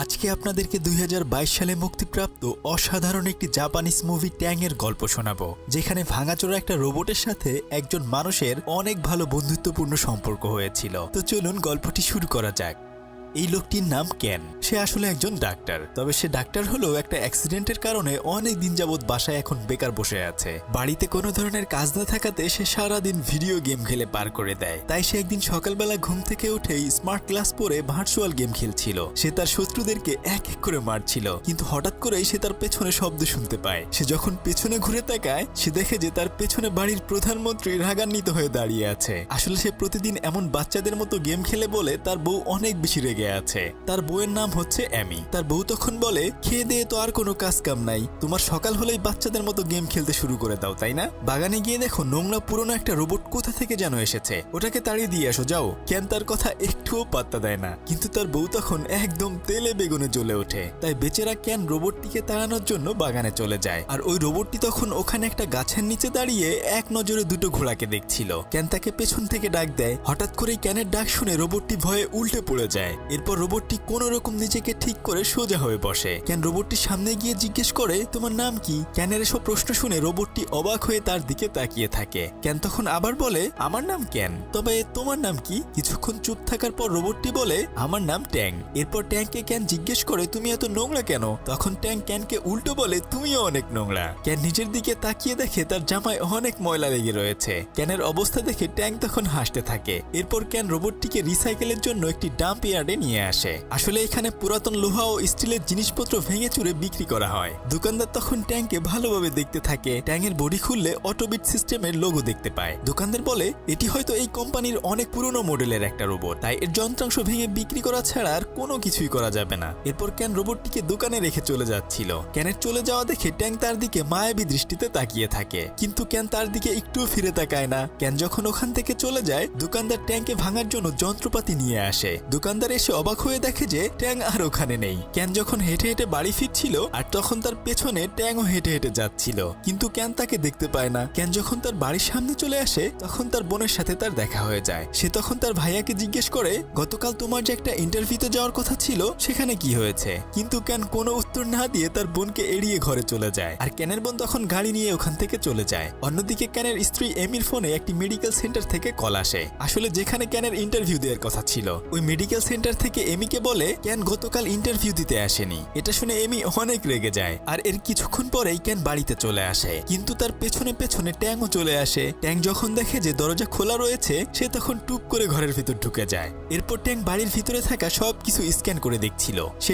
আজকে আপনাদেরকে 2022 সালে মুক্তিপ্রাপ্ত অসাধারণ একটি জাপানিজ মুভি ট্যাং এর গল্প শোনাবো, যেখানে ভাঙাচোরা একটা রোবটের সাথে একজন মানুষের অনেক ভালো বন্ধুত্বপূর্ণ সম্পর্ক হয়েছিল। তো চলুন গল্পটি শুরু করা যাক। এই লোকটির নাম কেন। সে আসলে একজন ডাক্তার, তবে সে ডাক্তার হলেও একটা অ্যাক্সিডেন্টের কারণে অনেক দিন যাবৎ বাসায় এখন বেকার বসে আছে। বাড়িতে কোনো ধরনের কাজ না থাকাতে সে সারাদিন ভিডিও গেম খেলে পার করে দেয়। তাই সে একদিন সকালবেলা ঘুম থেকে উঠেই স্মার্ট ক্লাস পরে ভার্চুয়াল গেম খেলছিল। সে তার শত্রুদেরকে এক এক করে মারছিল, কিন্তু হঠাৎ করেই সে তার পেছনে শব্দ শুনতে পায়। সে যখন পেছনে ঘুরে তাকায়, সে দেখে যে তার পেছনে বাড়ির প্রধানমন্ত্রী রাগান্বিত হয়ে দাঁড়িয়ে আছে। আসলে সে প্রতিদিন এমন বাচ্চাদের মতো গেম খেলে বলে তার বউ অনেক বেশি রেগে আছে। তার বউয়ের নাম হচ্ছে অ্যামি। তার বউ তখন বলে, খেয়ে দিয়ে তো আর কোনো কাজ কাম নাই, তোমার সকাল হলেই বাচ্চাদের মতো গেম খেলতে শুরু করে দাও, তাই না? বাগানে গিয়ে দেখো নোংরা পুরনো একটা রোবট কোথা থেকে যেন এসেছে, ওটাকে তাড়িয়ে দিয়ে আসো যাও। কেন তার কথা একটুও পাত্তা দেয় না, কিন্তু তার বউ তখন একদম তেলে বেগুনে জ্বলে ওঠে। তাই বেচারা কেন রোবটটিকে তাড়ানোর জন্য বাগানে চলে যায়। আর ওই রোবটটি তখন ওখানে একটা গাছের নিচে দাঁড়িয়ে এক নজরে দুটো ঘোড়াকে দেখছিল। কেন তাকে পেছন থেকে ডাক দেয়। হঠাৎ করেই ক্যানের ডাক শুনে রোবটটি ভয়ে উল্টে পড়ে যায়। এরপর রোবটটি কোনো রকম নিজেকে ঠিক করে সোজা হয়ে বসে। ক্যান রোবটটির সামনে গিয়ে জিজ্ঞেস করে, তোমার নাম কি? ক্যানের এসব প্রশ্ন শুনে রোবটটি অবাক হয়ে তার দিকে তাকিয়ে থাকে। ক্যান তখন আবার বলে, আমার নাম ক্যান, তবে তোমার নাম কি? কিছুক্ষণ চুপ থাকার পর রোবটটি বলে, আমার নাম ট্যাং। এরপর ট্যাংকে ক্যান জিজ্ঞেস করে, তুমি এত নোংরা কেন? তখন ট্যাং ক্যানকে উল্টো বলে, তুমিও অনেক নোংরা। ক্যান নিজের দিকে তাকিয়ে দেখে তার জামায় অনেক ময়লা লেগে রয়েছে। ক্যানের অবস্থা দেখে ট্যাং তখন হাসতে থাকে। এরপর ক্যান রোবটটিকে রিসাইকেলের জন্য একটি ডাম্প ইয়ার্ডে নিয়ে আসে। আসলে এখানে পুরাতন লোহা ও স্টিলের জিনিসপত্র ভেঙে চুরে বিক্রি করা হয়। দোকানদার তখন ট্যাংকে ভালোভাবে দেখতে থাকে। ট্যাংয়ের বডি খুললে অটোবিট সিস্টেমের লোগো দেখতে পায়। দোকানদার বলে, এটি হয়তো এই কোম্পানির অনেক পুরনো মডেলের একটা রোবট, তাই এর যন্ত্রাংশ ভেঙে বিক্রি করা ছাড়া আর কোনো কিছুই করা যাবে না। এরপর ক্যান রোবটটিকে দোকানে রেখে চলে যাচ্ছিল। ক্যানের চলে যাওয়া দেখে ট্যাং তার দিকে মায়াবী দৃষ্টিতে তাকিয়ে থাকে, কিন্তু ক্যান তার দিকে একটুও ফিরে তাকায় না। ক্যান যখন ওখান থেকে চলে যায়, দোকানদার ট্যাংকে ভাঙার জন্য যন্ত্রপাতি নিয়ে আসে। দোকানদার এসে অবাক হয়ে দেখে যে ট্যাং আর ওখানে নেই। ক্যান যখন হেঁটে হেঁটে বাড়ি ফিরছিল, আর তখন তার পেছনে ট্যাংও হেঁটে হেঁটে যাচ্ছিল, কিন্তু ক্যান তাকে দেখতে পায় না। ক্যান যখন তার বাড়ির সামনে চলে আসে, তখন তার বোনের সাথে তার দেখা হয়ে যায়। সে তখন তার ভাইয়াকে জিজ্ঞেস করে, গতকাল তোমার যে একটা ইন্টারভিউতে যাওয়ার কথা ছিল, সেখানে কি হয়েছে? কিন্তু ক্যান কোনো উত্তর না দিয়ে তার বোনকে এড়িয়ে ঘরে চলে যায়। আর ক্যানের বোন তখন গাড়ি নিয়ে ওখান থেকে চলে যায়। অন্যদিকে ক্যানের স্ত্রী এমির ফোনে একটি মেডিকেল সেন্টার থেকে কল আসে, আসলে যেখানে ক্যানের ইন্টারভিউ দেওয়ার কথা ছিল। ওই মেডিকেল সেন্টার থেকে এমিকে বলে, ক্যান গতকাল ইন্টারভিউ দিতে আসেনি। এটা শুনে এমি অনেক রেগে যায়। আর এর কিছুক্ষণ পরেই ক্যান বাড়িতে চলে আসে, কিন্তু তার পেছনে পেছনে ট্যাংও চলে আসে। ট্যাং যখন দেখে যে দরজা খোলা রয়েছে, সে তখন টুপ করে ঘরের ভিতর ঢুকে যায়। এরপর ট্যাং বাড়ির ভিতরে থাকা সবকিছু স্ক্যান করে দেখছিল। সে